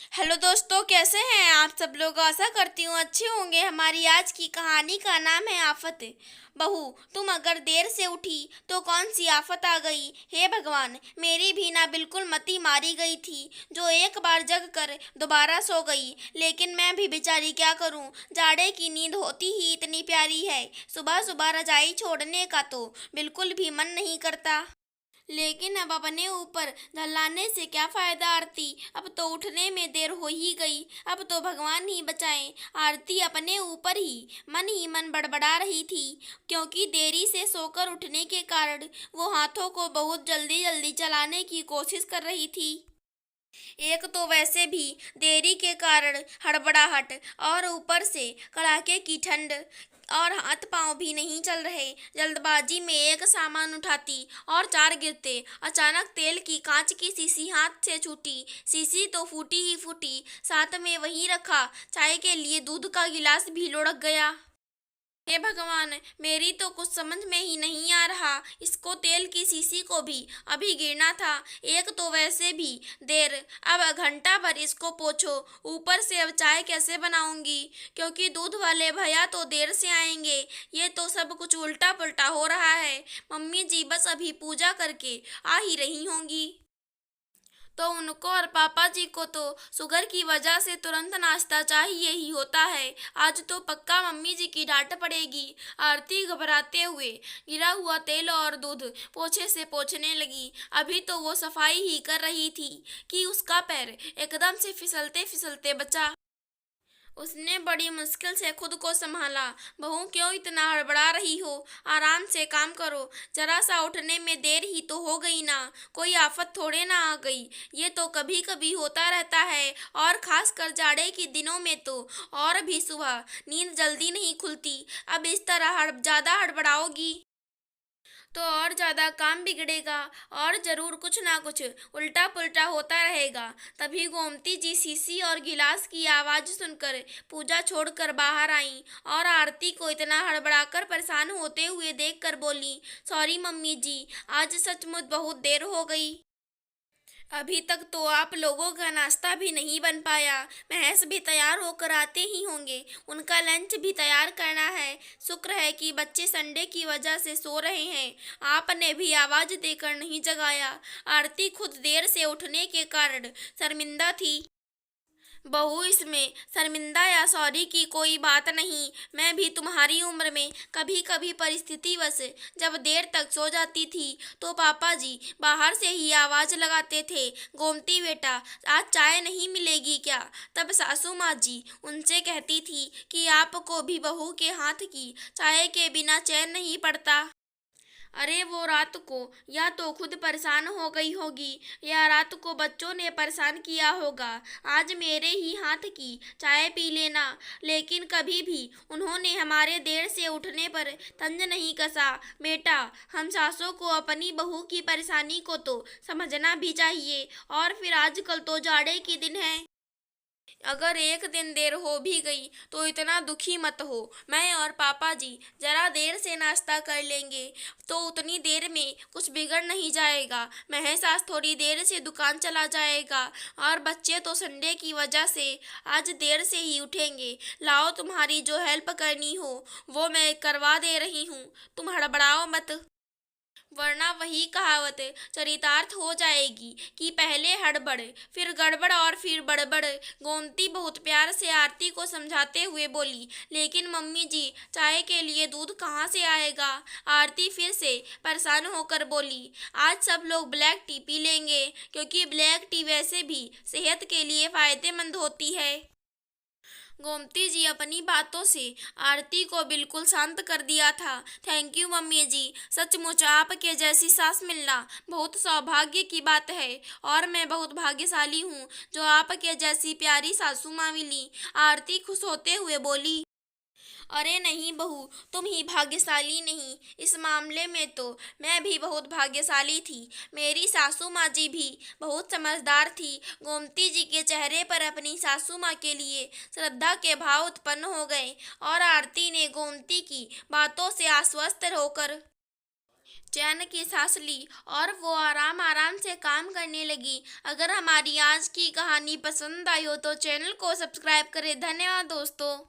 Hello दोस्तों, कैसे हैं आप सब लोग। आशा करती हूँ अच्छे होंगे। हमारी आज की कहानी का नाम है आफत। बहू, तुम अगर देर से उठी तो कौन सी आफत आ गई। हे भगवान, मेरी भी ना बिल्कुल मती मारी गई थी, जो एक बार जग कर दोबारा सो गई। लेकिन मैं भी बेचारी क्या करूं। जाड़े की नींद होती ही इतनी प्यारी है। सुबह सुबह रजाई छोड़ने का तो बिल्कुल भी मन नहीं करता। लेकिन अब अपने ऊपर झल्लाने से क्या फायदा आरती। अब तो उठने में देर हो ही गई। अब तो भगवान ही बचाए। आरती अपने ऊपर ही मन बड़बड़ा रही थी, क्योंकि देरी से सोकर उठने के कारण वो हाथों को बहुत जल्दी जल्दी चलाने की कोशिश कर रही थी। एक तो वैसे भी देरी के कारण हड़बड़ाहट, और ऊपर से कड़ाके की ठंड, और हाथ पांव भी नहीं चल रहे। जल्दबाजी में एक सामान उठाती और चार गिरते। अचानक तेल की कांच की शीशी हाथ से छूटी। शीशी तो फूटी ही फूटी, साथ में वहीं रखा चाय के लिए दूध का गिलास भी लुढ़क गया। हे भगवान, मेरी तो कुछ समझ में ही नहीं आ रहा। इसको तेल की शीशी को भी अभी गिरना था। एक तो वैसे भी देर, अब घंटा भर इसको पोछो। ऊपर से अब चाय कैसे बनाऊंगी, क्योंकि दूध वाले भैया तो देर से आएंगे। ये तो सब कुछ उल्टा पुल्टा हो रहा है। मम्मी जी बस अभी पूजा करके आ ही रही होंगी, तो उनको और पापा जी को तो शुगर की वजह से तुरंत नाश्ता चाहिए ही होता है। आज तो पक्का मम्मी जी की डांट पड़ेगी। आरती घबराते हुए गिरा हुआ तेल और दूध पोछे से पोंछने लगी। अभी तो वो सफाई ही कर रही थी कि उसका पैर एकदम से फिसलते फिसलते बचा। उसने बड़ी मुश्किल से खुद को संभाला। बहू, क्यों इतना हड़बड़ा रही हो। आराम से काम करो। जरा सा उठने में देर ही तो हो गई ना। कोई आफत थोड़े ना आ गई। ये तो कभी कभी होता रहता है, और खास कर जाड़े के दिनों में तो और भी। सुबह नींद जल्दी नहीं खुलती। अब इस तरह ज्यादा हड़बड़ाओगी तो और ज्यादा काम बिगड़ेगा, और जरूर कुछ ना कुछ उल्टा पुल्टा होता रहेगा। तभी गोमती जी शीशी और गिलास की आवाज सुनकर पूजा छोड़कर बाहर आईं, और आरती को इतना हड़बड़ाकर परेशान होते हुए देखकर बोली, सॉरी मम्मी जी, आज सचमुच बहुत देर हो गई। अभी तक तो आप लोगों का नाश्ता भी नहीं बन पाया। महेश भी तैयार होकर आते ही होंगे। उनका लंच भी तैयार करना है। शुक्र है कि बच्चे संडे की वजह से सो रहे हैं। आपने भी आवाज देकर नहीं जगाया। आरती खुद देर से उठने के कारण शर्मिंदा थी। बहू, इसमें शर्मिंदा या सॉरी की कोई बात नहीं। मैं भी तुम्हारी उम्र में कभी कभी परिस्थितिवश जब देर तक सो जाती थी, तो पापा जी बाहर से ही आवाज लगाते थे, गोमती बेटा, आज चाय नहीं मिलेगी क्या। तब सासू माँ जी उनसे कहती थी कि आपको भी बहू के हाथ की चाय के बिना चैन नहीं पड़ता। अरे वो रात को या तो खुद परेशान हो गई होगी, या रात को बच्चों ने परेशान किया होगा। आज मेरे ही हाथ की चाय पी लेना। लेकिन कभी भी उन्होंने हमारे देर से उठने पर तंज नहीं कसा। बेटा, हम सासों को अपनी बहू की परेशानी को तो समझना भी चाहिए। और फिर आजकल तो जाड़े के दिन है। अगर एक दिन देर हो भी गई तो इतना दुखी मत हो। मैं और पापा जी जरा देर से नाश्ता कर लेंगे, तो उतनी देर में कुछ बिगड़ नहीं जाएगा। महेश आज थोड़ी देर से दुकान चला जाएगा, और बच्चे तो संडे की वजह से आज देर से ही उठेंगे। लाओ, तुम्हारी जो हेल्प करनी हो वो मैं करवा दे रही हूँ। तुम हड़बड़ाओ मत, वरना वही कहावत चरितार्थ हो जाएगी कि पहले हड़बड़, फिर गड़बड़, और फिर बड़बड़। गोमती बहुत प्यार से आरती को समझाते हुए बोली, लेकिन मम्मी जी, चाय के लिए दूध कहाँ से आएगा। आरती फिर से परेशान होकर बोली, आज सब लोग ब्लैक टी पी लेंगे, क्योंकि ब्लैक टी वैसे भी सेहत के लिए फायदेमंद होती है। गोमती जी अपनी बातों से आरती को बिल्कुल शांत कर दिया था। थैंक यू मम्मी जी, सचमुच आपके जैसी सास मिलना बहुत सौभाग्य की बात है, और मैं बहुत भाग्यशाली हूँ जो आपके जैसी प्यारी सासू माँ मिली। आरती खुश होते हुए बोली, अरे नहीं बहू, तुम ही भाग्यशाली नहीं, इस मामले में तो मैं भी बहुत भाग्यशाली थी। मेरी सासू माँ जी भी बहुत समझदार थी। गोमती जी के चेहरे पर अपनी सासू माँ के लिए श्रद्धा के भाव उत्पन्न हो गए, और आरती ने गोमती की बातों से आश्वस्त होकर चैन की सांस ली और वो आराम आराम से काम करने लगी। अगर हमारी आज की कहानी पसंद आई हो तो चैनल को सब्सक्राइब करें। धन्यवाद दोस्तों।